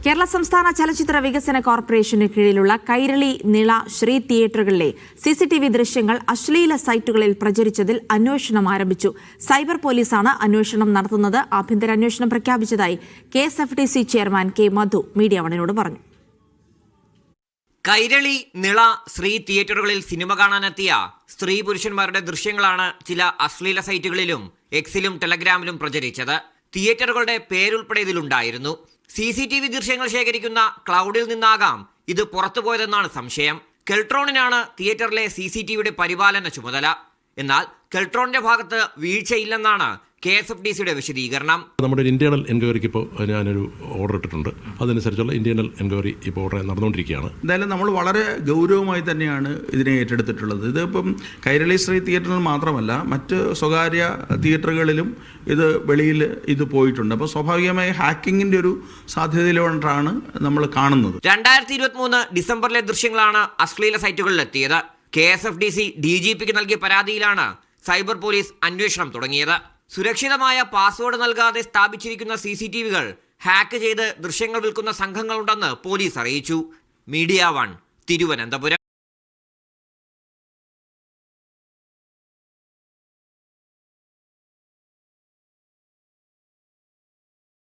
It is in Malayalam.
കേരള സംസ്ഥാന ചലച്ചിത്ര വികസന കോർപ്പറേഷന് കീഴിലുള്ള കൈരളി, നിള, ശ്രീ തിയേറ്ററുകളിലെ CCTV ദൃശ്യങ്ങൾ അശ്ലീല സൈറ്റുകളിൽ പ്രചരിച്ചതിൽ അന്വേഷണം ആരംഭിച്ചു. സൈബർ പോലീസാണ് അന്വേഷണം നടത്തുന്നത്. ആഭ്യന്തര അന്വേഷണം പ്രഖ്യാപിച്ചതായി KSFDC ചെയർമാൻ K. മധു മീഡിയ വണിനോട് പറഞ്ഞു. കൈരളി, നിള, ശ്രീ തിയേറ്ററുകളിൽ സിനിമ കാണാനെത്തിയ സ്ത്രീ പുരുഷന്മാരുടെ ദൃശ്യങ്ങളാണ് ചില അശ്ലീല സൈറ്റുകളിലും എക്സിലും ടെലഗ്രാമിലും പ്രചരിച്ചത്. തിയേറ്ററുകളുടെ പേരുൾപ്പെടെ ഇതിലുണ്ടായിരുന്നു. CCTV ദൃശ്യങ്ങൾ ശേഖരിക്കുന്ന ക്ലൗഡിൽ നിന്നാകാം ഇത് പുറത്തുപോയതെന്നാണ് സംശയം. കെൽട്രോണിനാണ് തിയേറ്ററിലെ CCTVയുടെ പരിപാലന ചുമതല. എന്നാൽ കെൽട്രോണിന്റെ ഭാഗത്ത് വീഴ്ചയില്ലെന്നാണ് KSFDCയുടെ വിശദീകരണം. നമ്മുടെ ഇന്റേണൽ എൻക്വയറിക്ക് ഇപ്പോൾ ഞാനൊരു ഓർഡർ ഇട്ടിട്ടുണ്ട്. അതനുസരിച്ചുള്ള ഇന്റേണൽ എൻക്വയറി ഇപ്പോൾ ഓർഡർ നടന്നുകൊണ്ടിരിക്കുകയാണ്. എന്തായാലും നമ്മൾ വളരെ ഗൗരവമായി തന്നെയാണ് ഇതിനെ ഏറ്റെടുത്തിട്ടുള്ളത്. ഇതിപ്പം കൈരളി ശ്രീ തിയേറ്ററിൽ മാത്രമല്ല, മറ്റ് സ്വകാര്യ തിയേറ്ററുകളിലും ഇത് വെളിയിൽ ഇത് പോയിട്ടുണ്ട്. അപ്പോൾ സ്വാഭാവികമായി ഹാക്കിങ്ങിൻ്റെ ഒരു സാധ്യതയിലോട്ടാണ് നമ്മൾ കാണുന്നത്. 2023 ഡിസംബറിലെ ദൃശ്യങ്ങളാണ് അശ്ലീല സൈറ്റുകളിലെത്തിയത്. KSFDC DGPക്ക് നൽകിയ പരാതിയിലാണ് സൈബർ പോലീസ് അന്വേഷണം തുടങ്ങിയത്. സുരക്ഷിതമായ പാസ്വേഡ് നൽകാതെ സ്ഥാപിച്ചിരിക്കുന്ന CCTVകൾ ഹാക്ക് ചെയ്ത് ദൃശ്യങ്ങൾ വിൽക്കുന്ന സംഘങ്ങളുണ്ടെന്ന് പോലീസ് അറിയിച്ചു. മീഡിയ 1, തിരുവനന്തപുരം.